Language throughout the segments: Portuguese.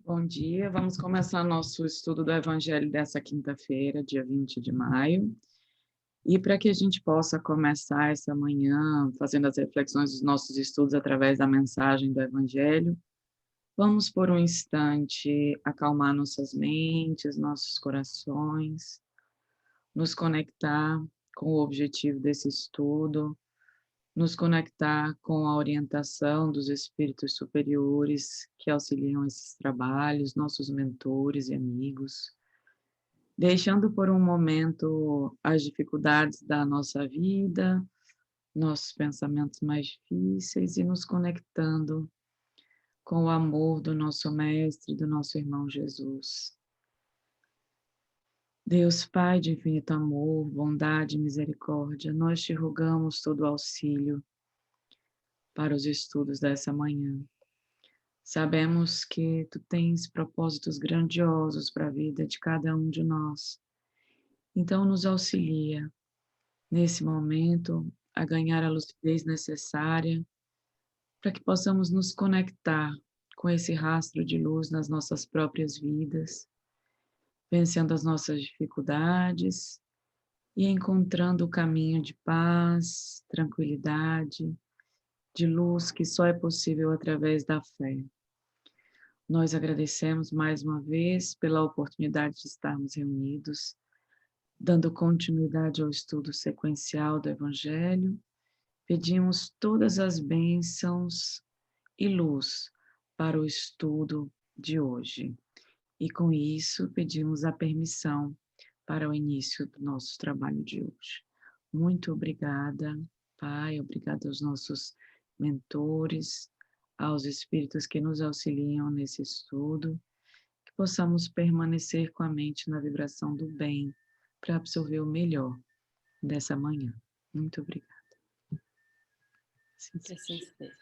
Bom dia, vamos começar nosso estudo do Evangelho dessa quinta-feira, dia 20 de maio. E para que a gente possa começar essa manhã fazendo as reflexões dos nossos estudos através da mensagem do Evangelho, vamos por um instante acalmar nossas mentes, nossos corações, nos conectar com o objetivo desse estudo, nos conectar com a orientação dos espíritos superiores que auxiliam esses trabalhos, nossos mentores e amigos, deixando por um momento as dificuldades da nossa vida, nossos pensamentos mais difíceis e nos conectando com o amor do nosso Mestre, do nosso irmão Jesus. Deus Pai de infinito amor, bondade e misericórdia, nós te rogamos todo o auxílio para os estudos dessa manhã. Sabemos que tu tens propósitos grandiosos para a vida de cada um de nós. Então nos auxilia nesse momento a ganhar a lucidez necessária para que possamos nos conectar com esse rastro de luz nas nossas próprias vidas, vencendo as nossas dificuldades e encontrando o caminho de paz, tranquilidade, de luz que só é possível através da fé. Nós agradecemos mais uma vez pela oportunidade de estarmos reunidos, dando continuidade ao estudo sequencial do Evangelho. Pedimos todas as bênçãos e luz para o estudo de hoje. E com isso, pedimos a permissão para o início do nosso trabalho de hoje. Muito obrigada, Pai, obrigada aos nossos mentores, aos espíritos que nos auxiliam nesse estudo, que possamos permanecer com a mente na vibração do bem, para absorver o melhor dessa manhã. Muito obrigada. Que assim seja.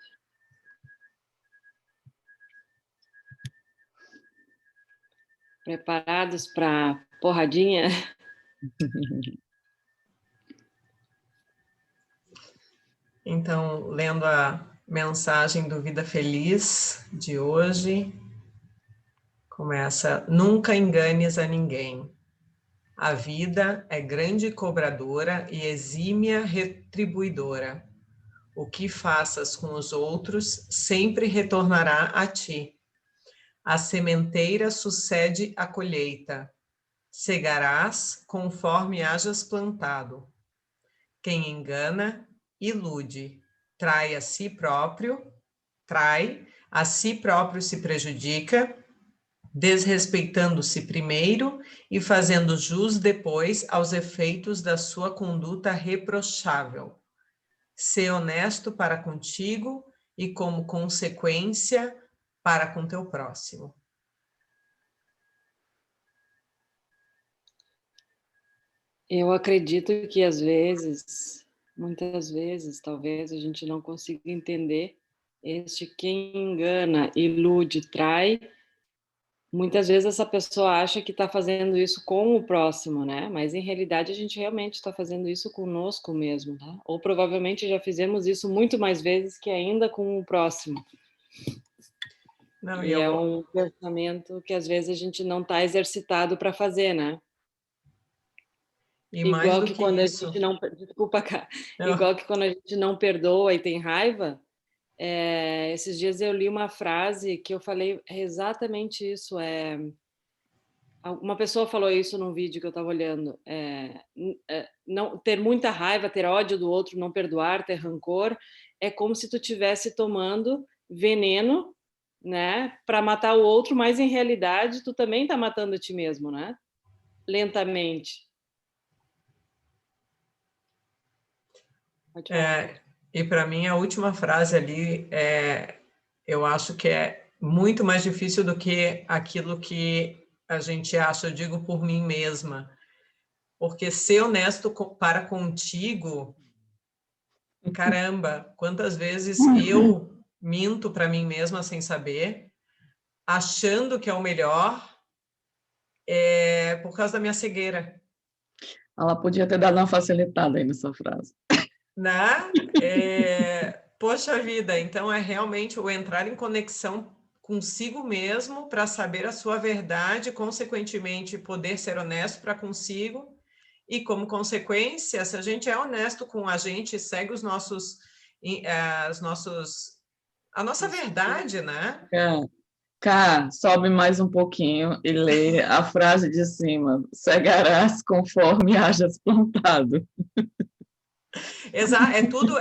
Preparados para porradinha? Então, lendo a mensagem do Vida Feliz de hoje, começa: nunca enganes a ninguém. A vida é grande cobradora e exímia retribuidora. O que faças com os outros sempre retornará a ti. A sementeira sucede à colheita. Cegarás conforme hajas plantado. Quem engana, ilude. Trai, a si próprio se prejudica, desrespeitando-se primeiro e fazendo jus depois aos efeitos da sua conduta reprochável. Sê honesto para contigo e, como consequência, para com teu próximo. Eu acredito que às vezes, muitas vezes, talvez a gente não consiga entender quem engana, ilude, trai. Muitas vezes essa pessoa acha que está fazendo isso com o próximo, né? Mas em realidade a gente realmente está fazendo isso conosco mesmo, né? Ou provavelmente já fizemos isso muito mais vezes que ainda com o próximo. Não, e é um pensamento que às vezes a gente não está exercitado para fazer, né? E Igual mais do que que quando isso... a gente não... Desculpa, cá. Não. Igual que quando a gente não perdoa e tem raiva, esses dias eu li uma frase que eu falei exatamente isso, uma pessoa falou isso num vídeo que eu estava olhando, não, ter muita raiva, ter ódio do outro, não perdoar, ter rancor, é como se tu estivesse tomando veneno, né, para matar o outro, mas em realidade tu também está matando a ti mesmo, né, lentamente. Pode falar. E para mim a última frase ali, eu acho que é muito mais difícil do que aquilo que a gente acha, eu digo por mim mesma, porque ser honesto para contigo, caramba, quantas vezes eu minto para mim mesma sem saber, achando que é o melhor, por causa da minha cegueira. Ela podia ter dado uma facilitada aí nessa frase. Né? Poxa vida, então é realmente o entrar em conexão consigo mesmo para saber a sua verdade, consequentemente poder ser honesto para consigo, e como consequência, se a gente é honesto com a gente, segue a nossa verdade, né? Cá, sobe mais um pouquinho e lê a frase de cima. Cegarás conforme hajas plantado. Exato,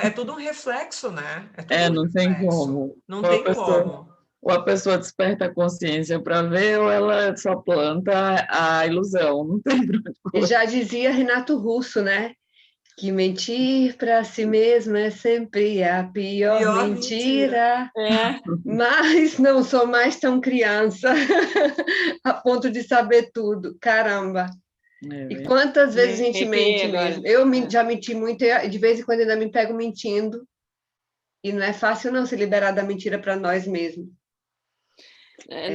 é tudo um reflexo, né? É tudo um Não tem reflexo. como. Não tem como. Ou a pessoa desperta a consciência para ver, ou ela só planta a ilusão. Não tem pra onde E correr. já dizia Renato Russo, né? Que mentir para si mesmo é sempre a pior mentira. Mas não sou mais tão criança a ponto de saber tudo. Caramba! E quantas vezes a gente mente mesmo? Eu já menti muito, e de vez em quando ainda me pego mentindo. E não é fácil não se liberar da mentira para nós mesmos.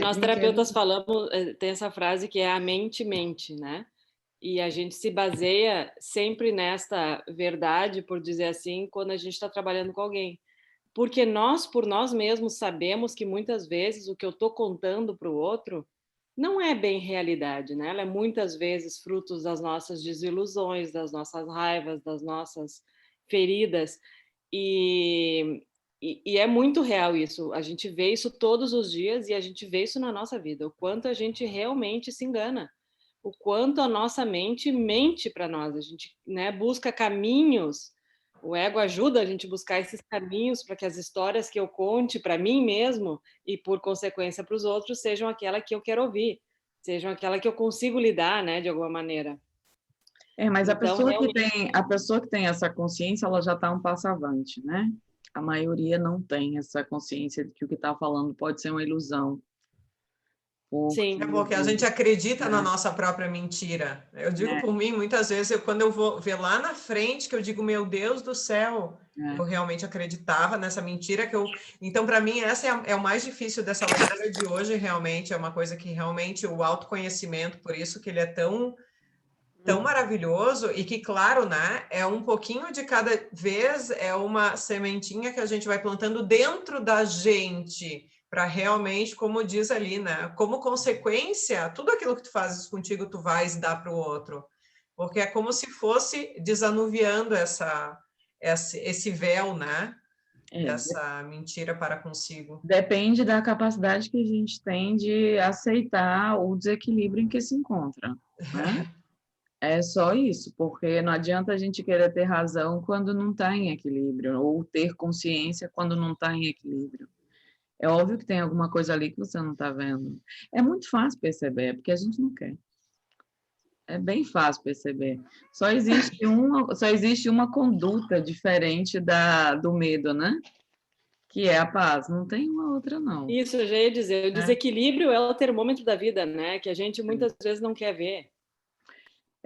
Nós terapeutas falamos, tem essa frase que é a mente mente, né? E a gente se baseia sempre nesta verdade, por dizer assim, quando a gente está trabalhando com alguém. Porque nós, por nós mesmos, sabemos que muitas vezes o que eu estou contando para o outro não é bem realidade, né? Ela é muitas vezes fruto das nossas desilusões, das nossas raivas, das nossas feridas. E é muito real isso. A gente vê isso todos os dias e a gente vê isso na nossa vida. O quanto a gente realmente se engana. O quanto a nossa mente mente para nós. A gente, né, busca caminhos. O ego ajuda a gente a buscar esses caminhos para que as histórias que eu conte para mim mesmo e, por consequência, para os outros, sejam aquela que eu quero ouvir. Sejam aquela que eu consigo lidar, né, de alguma maneira. Mas então, a pessoa que tem essa consciência, ela já está um passo avante, né? A maioria não tem essa consciência de que o que está falando pode ser uma ilusão. Sim. É porque a gente acredita na nossa própria mentira. Eu digo por mim, muitas vezes, quando eu vou ver lá na frente, que eu digo, meu Deus do céu, eu realmente acreditava nessa mentira. Então, para mim, essa é o mais difícil dessa leitura de hoje, realmente. É uma coisa que realmente o autoconhecimento, por isso que ele é tão maravilhoso e que, claro, né, é um pouquinho de cada vez, é uma sementinha que a gente vai plantando dentro da gente, para realmente, como diz ali, né, como consequência, tudo aquilo que tu fazes contigo, tu vais dar para o outro, porque é como se fosse desanuviando esse véu, né, dessa mentira para consigo. Depende da capacidade que a gente tem de aceitar o desequilíbrio em que se encontra, né? É só isso, porque não adianta a gente querer ter razão quando não está em equilíbrio, ou ter consciência quando não está em equilíbrio. É óbvio que tem alguma coisa ali que você não está vendo. É muito fácil perceber, porque a gente não quer. É bem fácil perceber. Só existe uma conduta diferente do medo, né? Que é a paz. Não tem uma outra, não. Isso, eu já ia dizer. O desequilíbrio é o termômetro da vida, né? Que a gente muitas vezes não quer ver.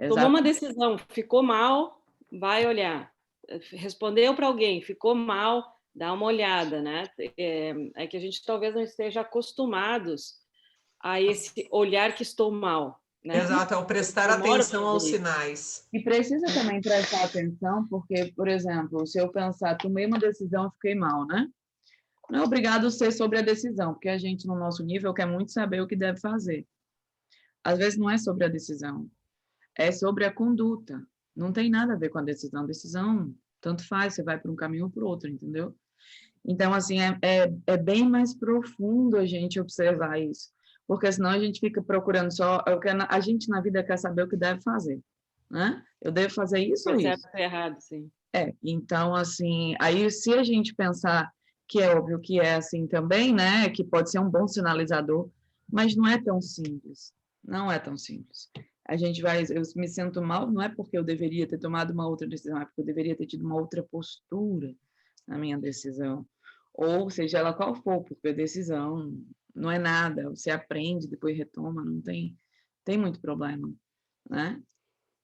Tomou uma decisão, ficou mal, vai olhar. Respondeu para alguém, ficou mal, dá uma olhada, né? É que a gente talvez não esteja acostumados a esse olhar que estou mal, né? Exato, ao prestar atenção aos sinais. E precisa também prestar atenção, porque, por exemplo, se eu pensar, tomei uma decisão, fiquei mal, né? Não é obrigado a ser sobre a decisão, porque a gente, no nosso nível, quer muito saber o que deve fazer. Às vezes não é sobre a decisão, é sobre a conduta. Não tem nada a ver com a decisão. A decisão, tanto faz, você vai para um caminho ou para o outro, entendeu? Então, assim, é bem mais profundo a gente observar isso, porque senão a gente fica procurando só... A gente, na vida, quer saber o que deve fazer, né? Eu devo fazer isso ou isso? Certo ou errado, sim. Então, assim, aí se a gente pensar que é óbvio que é assim também, né, que pode ser um bom sinalizador, mas não é tão simples, não é tão simples. Eu me sinto mal, não é porque eu deveria ter tomado uma outra decisão, é porque eu deveria ter tido uma outra postura na minha decisão, ou seja ela qual for, porque a decisão não é nada, você aprende, depois retoma, não tem muito problema, né?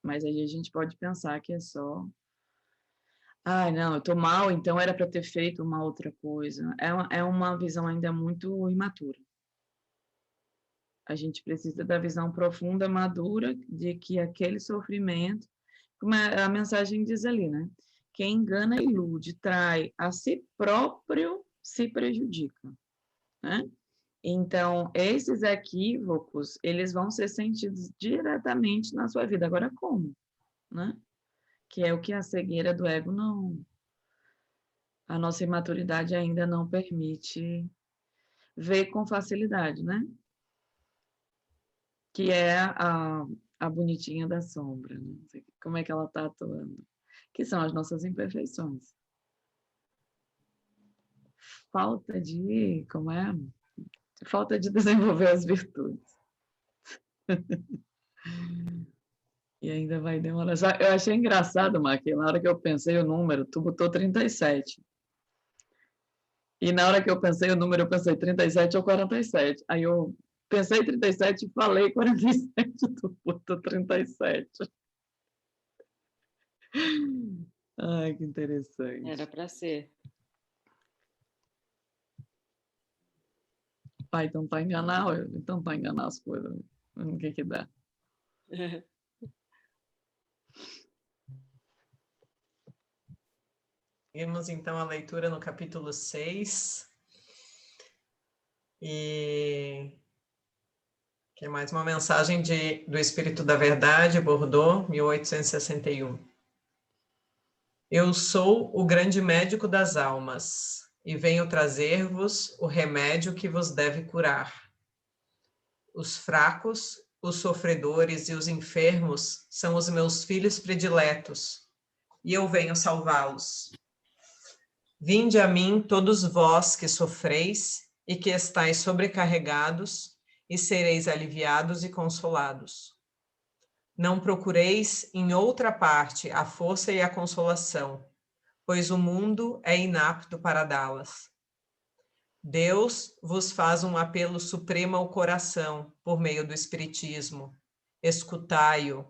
Mas aí a gente pode pensar que é só não, eu tô mal, então era para ter feito uma outra coisa. É uma visão ainda muito imatura. A gente precisa da visão profunda, madura, de que aquele sofrimento, como a mensagem diz ali, né? Quem engana, ilude, trai, a si próprio se prejudica, né? Então, esses equívocos, eles vão ser sentidos diretamente na sua vida. Agora, como? Né? Que é o que a cegueira do ego não... A nossa imaturidade ainda não permite ver com facilidade, né? Que é a bonitinha da sombra, né? Como é que ela está atuando? Que são as nossas imperfeições. Falta de... Como é? Falta de desenvolver as virtudes. E ainda vai demorar. Eu achei engraçado, Maqui, na hora que eu pensei o número, tu botou 37. E na hora que eu pensei o número, eu pensei 37 ou 47. Aí eu pensei 37 e falei 47, tu botou 37. Ai, que interessante. Era para ser. Pai, então para enganar as coisas. O que dá? Seguimos então a leitura no capítulo 6. E que é mais uma mensagem do Espírito da Verdade, Bordeaux, 1861. Eu sou o grande médico das almas, e venho trazer-vos o remédio que vos deve curar. Os fracos, os sofredores e os enfermos são os meus filhos prediletos, e eu venho salvá-los. Vinde a mim todos vós que sofreis e que estáis sobrecarregados, e sereis aliviados e consolados. Não procureis em outra parte a força e a consolação, pois o mundo é inapto para dá-las. Deus vos faz um apelo supremo ao coração, por meio do Espiritismo. Escutai-o,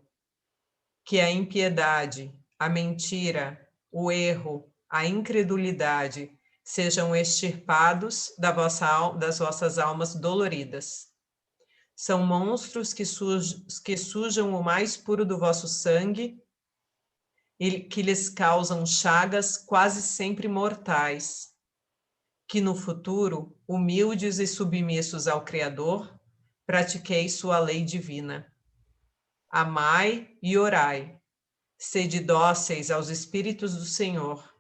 que a impiedade, a mentira, o erro, a incredulidade sejam extirpados das vossas almas doloridas. São monstros que sujam o mais puro do vosso sangue e que lhes causam chagas quase sempre mortais. Que no futuro, humildes e submissos ao Criador, pratiqueis sua lei divina. Amai e orai. Sede dóceis aos Espíritos do Senhor.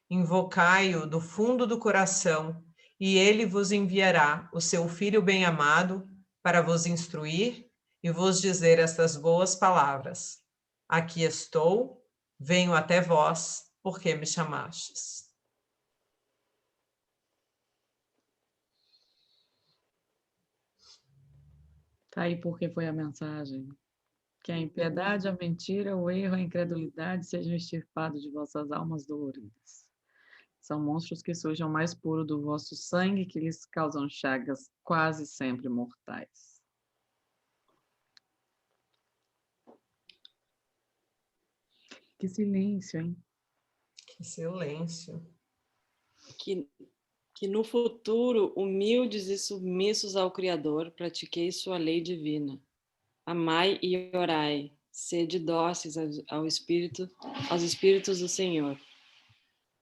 Invocai-o do fundo do coração, e ele vos enviará o seu Filho bem-amado para vos instruir e vos dizer estas boas palavras. Aqui estou, venho até vós, porque me chamastes. Tá aí porque foi a mensagem. Que a impiedade, a mentira, o erro, a incredulidade sejam extirpados de vossas almas doloridas. São monstros que surjam mais puro do vosso sangue, que lhes causam chagas quase sempre mortais. Que silêncio, hein? Que silêncio. Que no futuro, humildes e submissos ao Criador, pratiqueis sua lei divina. Amai e orai, sede dóceis aos Espíritos do Senhor.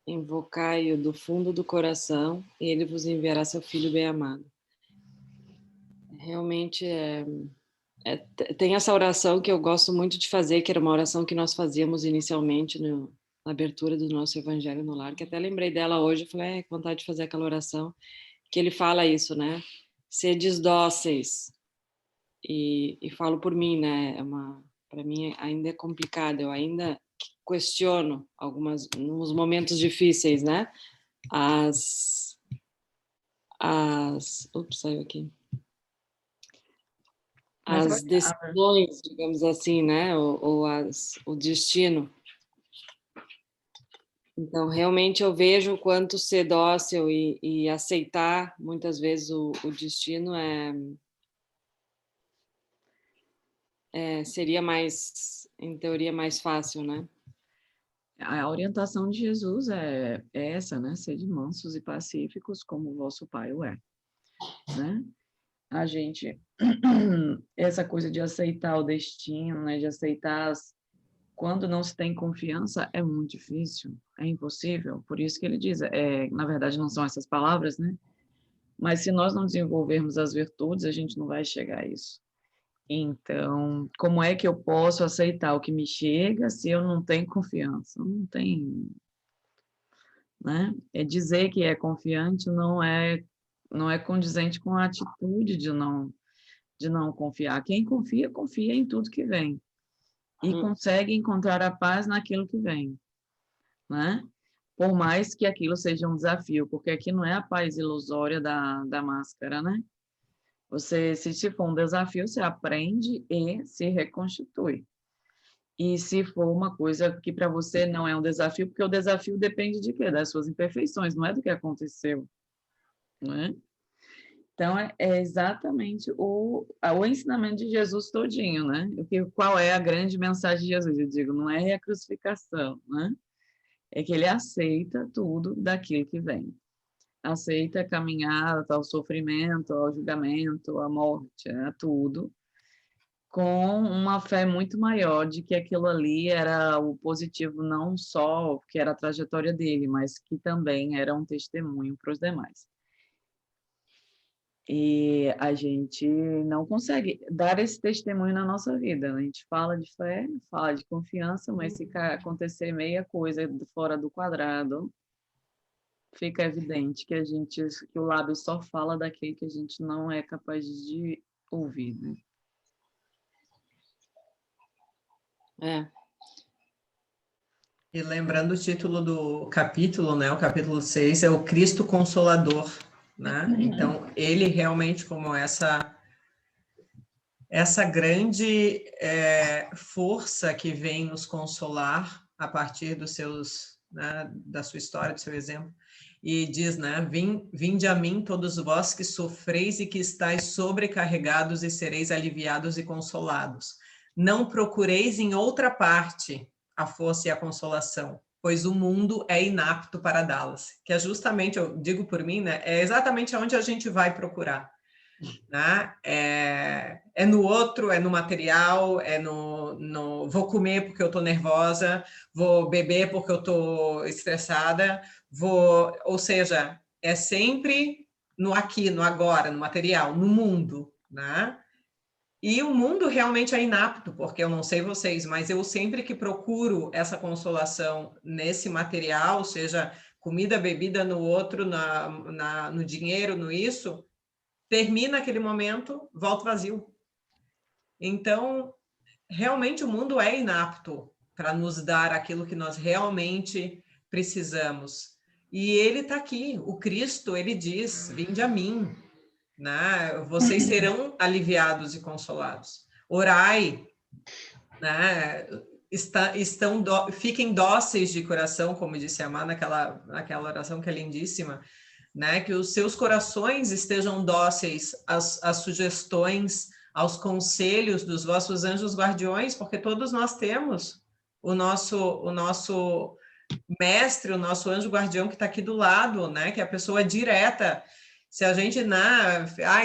Invocai-o do fundo do coração, e ele vos enviará seu Filho bem-amado. Realmente tem essa oração que eu gosto muito de fazer, que era uma oração que nós fazíamos inicialmente na abertura do nosso Evangelho no Lar, que até lembrei dela hoje, eu falei, que vontade de fazer aquela oração, que ele fala isso, né? Sedes dóceis. E falo por mim, né? Para mim ainda é complicado, eu ainda questiono nos momentos difíceis, né? Ups, saiu aqui. As decisões, digamos assim, né? O destino. Então, realmente eu vejo o quanto ser dócil e aceitar muitas vezes o destino seria mais, em teoria, mais fácil, né? A orientação de Jesus é essa, né? Sede mansos e pacíficos como o vosso Pai o é, né? A gente, essa coisa de aceitar o destino, né? De aceitar quando não se tem confiança, é muito difícil, é impossível. Por isso que ele diz, na verdade não são essas palavras, né? Mas se nós não desenvolvermos as virtudes, a gente não vai chegar a isso. Então, como é que eu posso aceitar o que me chega se eu não tenho confiança? Não tem, né? É dizer que é confiante não é condizente com a atitude de não confiar. Quem confia, confia em tudo que vem e consegue encontrar a paz naquilo que vem, né? Por mais que aquilo seja um desafio, porque aqui não é a paz ilusória da máscara, né? Se for um desafio, você aprende e se reconstitui. E se for uma coisa que para você não é um desafio, porque o desafio depende de quê? Das suas imperfeições, não é do que aconteceu, né? Então, é exatamente o ensinamento de Jesus todinho, né? Qual é a grande mensagem de Jesus? Eu digo, não é a crucificação, né? É que ele aceita tudo daquilo que vem. Aceita caminhar ao sofrimento, ao julgamento, à morte, a tudo, com uma fé muito maior de que aquilo ali era o positivo, não só que era a trajetória dele, mas que também era um testemunho para os demais. E a gente não consegue dar esse testemunho na nossa vida. A gente fala de fé, fala de confiança, mas se acontecer meia coisa fora do quadrado, fica evidente que o lábio só fala daquele que a gente não é capaz de ouvir, né? E lembrando o título do capítulo, né? O capítulo 6 é o Cristo Consolador, né? Então, ele realmente como essa grande força que vem nos consolar a partir dos seus, né, da sua história, do seu exemplo, e diz, né, vinde a mim todos vós que sofreis e que estáis sobrecarregados e sereis aliviados e consolados. Não procureis em outra parte a força e a consolação, pois o mundo é inapto para dá-las. Que é justamente, eu digo por mim, né, é exatamente onde a gente vai procurar. Né? É no outro, é no material, é no vou comer porque eu estou nervosa, vou beber porque eu estou estressada, ou seja, é sempre no aqui, no agora, no material, no mundo, né? E o mundo realmente é inapto, porque eu não sei vocês, mas eu sempre que procuro essa consolação nesse material, seja comida, bebida, no outro, no dinheiro, no isso, termina aquele momento, volta vazio. Então, realmente o mundo é inapto para nos dar aquilo que nós realmente precisamos. E ele está aqui, o Cristo, ele diz, vinde a mim, né? Vocês serão aliviados e consolados. Orai, né? Fiquem dóceis de coração, como disse a Má naquela oração que é lindíssima, né? Que os seus corações estejam dóceis às sugestões, aos conselhos dos vossos anjos guardiões, porque todos nós temos o nosso mestre, o nosso anjo guardião que está aqui do lado, né? Que é a pessoa direta. Se a gente,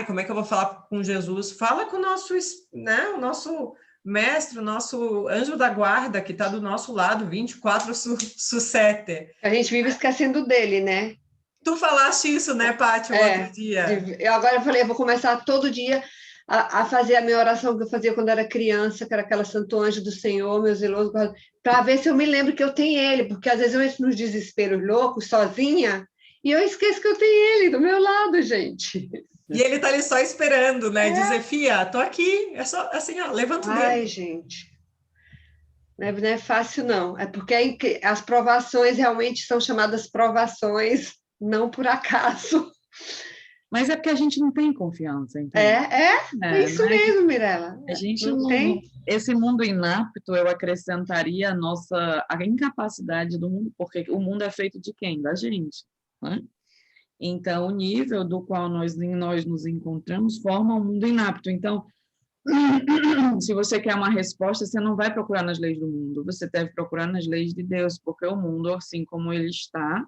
como é que eu vou falar com Jesus? Fala com o nosso, né? O nosso mestre, o nosso anjo da guarda, que está do nosso lado, 24/7. A gente vive esquecendo dele, né? Tu falaste isso, né, Paty, outro dia? Eu falei, eu vou começar todo dia a fazer a minha oração que eu fazia quando era criança, que era aquela Santo Anjo do Senhor, meu zeloso, para ver se eu me lembro que eu tenho ele, porque às vezes eu entro nos desesperos loucos, sozinha, e eu esqueço que eu tenho ele do meu lado, gente. E ele tá ali só esperando, né? Dizer, Fia, tô aqui, é só assim, ó, levanta o dedo. Ai, gente, não é fácil, não. É porque as provações realmente são chamadas provações, não por acaso. Mas é porque a gente não tem confiança, entendeu? É isso mesmo, Mirella. A gente não tem. Esse mundo inapto, eu acrescentaria a incapacidade do mundo, porque o mundo é feito de quem? Da gente, né? Então, o nível do qual nós nos encontramos forma um mundo inapto. Então, se você quer uma resposta, você não vai procurar nas leis do mundo, você deve procurar nas leis de Deus, porque o mundo, assim como ele está,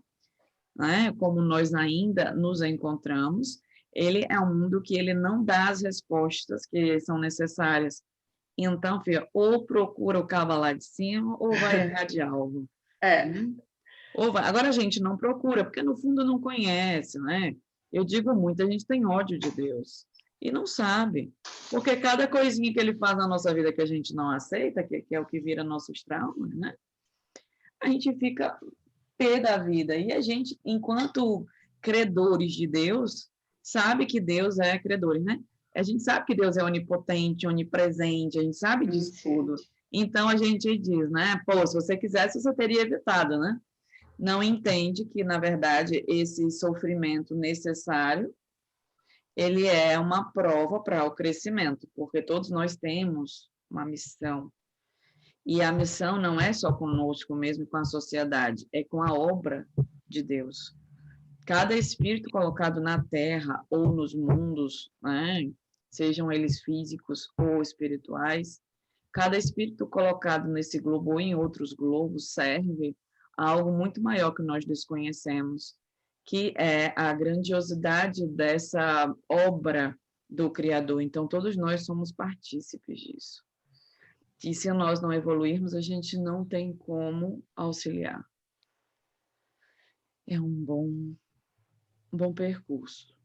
né, como nós ainda nos encontramos, ele é um mundo que ele não dá as respostas que são necessárias. Então, filha, ou procura o cabo lá de cima, ou vai errar de algo. Agora a gente não procura, porque no fundo não conhece, né? Eu digo muito, a gente tem ódio de Deus e não sabe, porque cada coisinha que ele faz na nossa vida que a gente não aceita, que é o que vira nossos traumas, né? A gente fica pé da vida. E a gente, enquanto credores de Deus, sabe que Deus é credor, né? A gente sabe que Deus é onipotente, onipresente, a gente sabe disso tudo. Então a gente diz, né? Pô, se você quisesse, você teria evitado, né? Não entende que, na verdade, esse sofrimento necessário, ele é uma prova para o crescimento, porque todos nós temos uma missão. E a missão não é só conosco mesmo, com a sociedade, é com a obra de Deus. Cada espírito colocado na Terra ou nos mundos, né, sejam eles físicos ou espirituais, cada espírito colocado nesse globo ou em outros globos serve a algo muito maior que nós desconhecemos, que é a grandiosidade dessa obra do Criador. Então, todos nós somos partícipes disso. E se nós não evoluirmos, a gente não tem como auxiliar. É um bom percurso,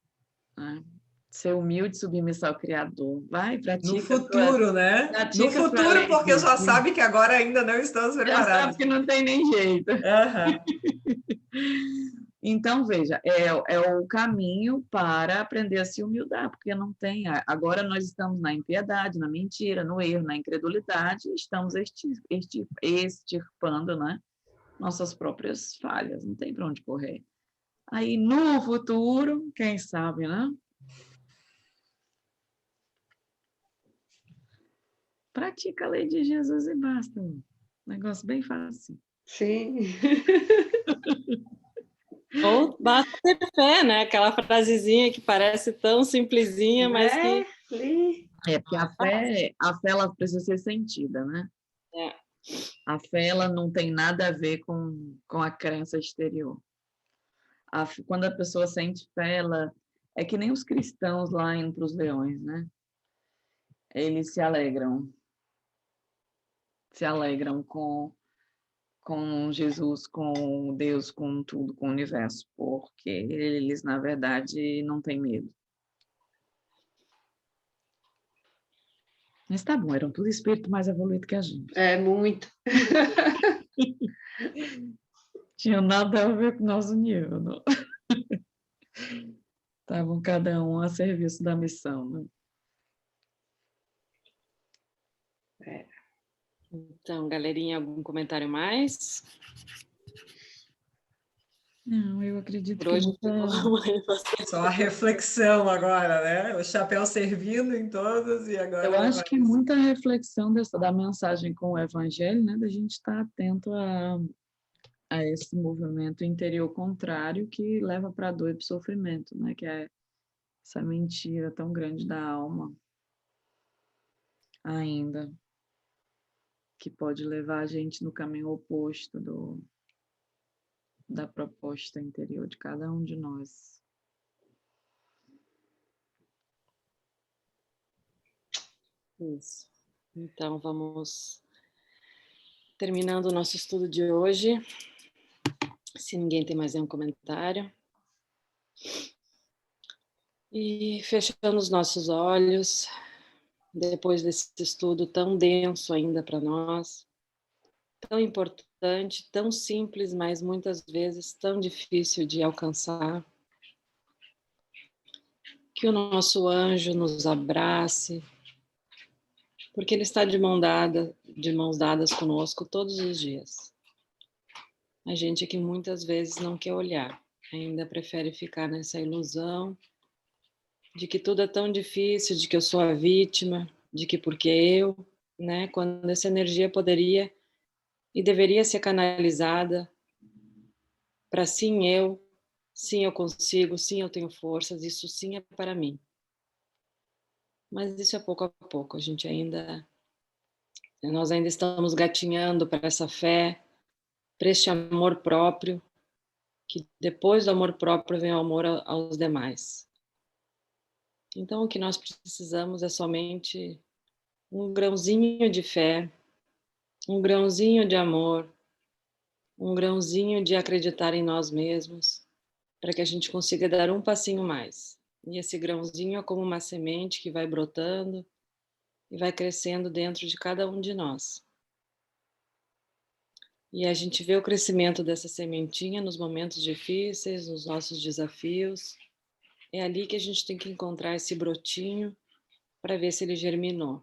né? Ser humilde, submissa ao Criador. Vai, pratica. No futuro, né? No futuro, porque já sabe que agora ainda não estamos preparados. Já sabe que não tem nem jeito. Então, veja, é o caminho para aprender a se humildar, porque não tem. Agora nós estamos na impiedade, na mentira, no erro, na incredulidade, estamos extirpando, né, nossas próprias falhas, não tem para onde correr. Aí, no futuro, quem sabe, né? Pratica a lei de Jesus e basta. Um negócio bem fácil. Sim. Ou basta ter fé, né? Aquela frasezinha que parece tão simplesinha, mas que... porque a fé ela precisa ser sentida, né? A fé ela não tem nada a ver com a crença exterior. Quando a pessoa sente fé, ela é que nem os cristãos lá indo para os leões, né? Eles se alegram com Jesus, com Deus, com tudo, com o universo, porque eles, na verdade, não têm medo. Mas tá bom, eram tudo espírito mais evoluído que a gente. É, muito. Tinha nada a ver com o nosso nível, não. Estavam cada um a serviço da missão, né? Então, galerinha, algum comentário mais? Não, eu acredito por hoje que... Só a reflexão agora, né? O chapéu servindo em todos e agora... Eu acho que muita reflexão da mensagem com o Evangelho, né? Da gente estar atento a esse movimento interior contrário que leva para a dor e para o sofrimento, né? Que é essa mentira tão grande da alma ainda, que pode levar a gente no caminho oposto da proposta interior de cada um de nós. Isso. Então, vamos terminando o nosso estudo de hoje. Se ninguém tem mais nenhum comentário. E fechando os nossos olhos, depois desse estudo tão denso ainda para nós, tão importante, tão simples, mas muitas vezes tão difícil de alcançar. Que o nosso anjo nos abrace, porque ele está de mãos dadas conosco todos os dias. A gente que muitas vezes não quer olhar, ainda prefere ficar nessa ilusão de que tudo é tão difícil, de que eu sou a vítima, de que porque eu, né? Quando essa energia poderia e deveria ser canalizada para sim eu consigo, sim eu tenho forças, isso sim é para mim. Mas isso é pouco a pouco, nós ainda estamos gatinhando para essa fé, para este amor próprio, que depois do amor próprio vem o amor aos demais. Então o que nós precisamos é somente um grãozinho de fé, um grãozinho de amor, um grãozinho de acreditar em nós mesmos, para que a gente consiga dar um passinho mais. E esse grãozinho é como uma semente que vai brotando e vai crescendo dentro de cada um de nós. E a gente vê o crescimento dessa sementinha nos momentos difíceis, nos nossos desafios. É ali que a gente tem que encontrar esse brotinho para ver se ele germinou.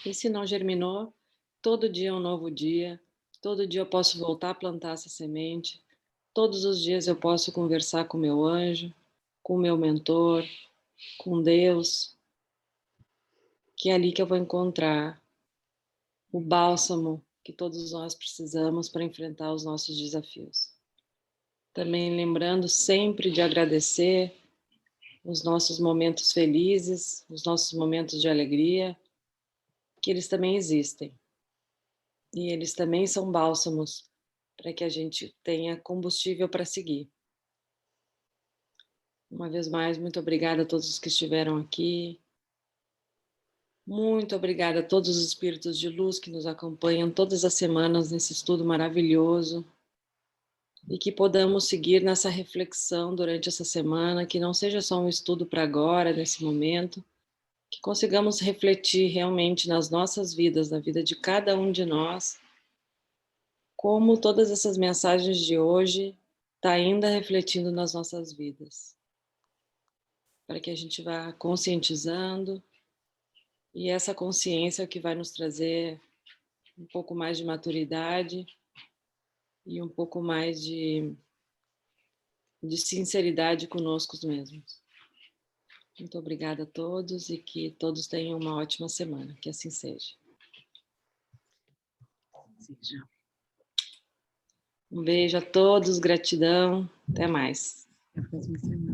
E se não germinou, todo dia é um novo dia, todo dia eu posso voltar a plantar essa semente, todos os dias eu posso conversar com meu anjo, com meu mentor, com Deus, que é ali que eu vou encontrar o bálsamo que todos nós precisamos para enfrentar os nossos desafios. Também lembrando sempre de agradecer os nossos momentos felizes, os nossos momentos de alegria, que eles também existem. E eles também são bálsamos para que a gente tenha combustível para seguir. Uma vez mais, muito obrigada a todos os que estiveram aqui. Muito obrigada a todos os espíritos de luz que nos acompanham todas as semanas nesse estudo maravilhoso. E que podamos seguir nessa reflexão durante essa semana, que não seja só um estudo para agora, nesse momento, que consigamos refletir realmente nas nossas vidas, na vida de cada um de nós, como todas essas mensagens de hoje estão ainda refletindo nas nossas vidas. Para que a gente vá conscientizando, e essa consciência é o que vai nos trazer um pouco mais de maturidade e um pouco mais de sinceridade conosco mesmos. Muito obrigada a todos e que todos tenham uma ótima semana. Que assim seja. Um beijo a todos, gratidão. Até mais. Até a próxima semana.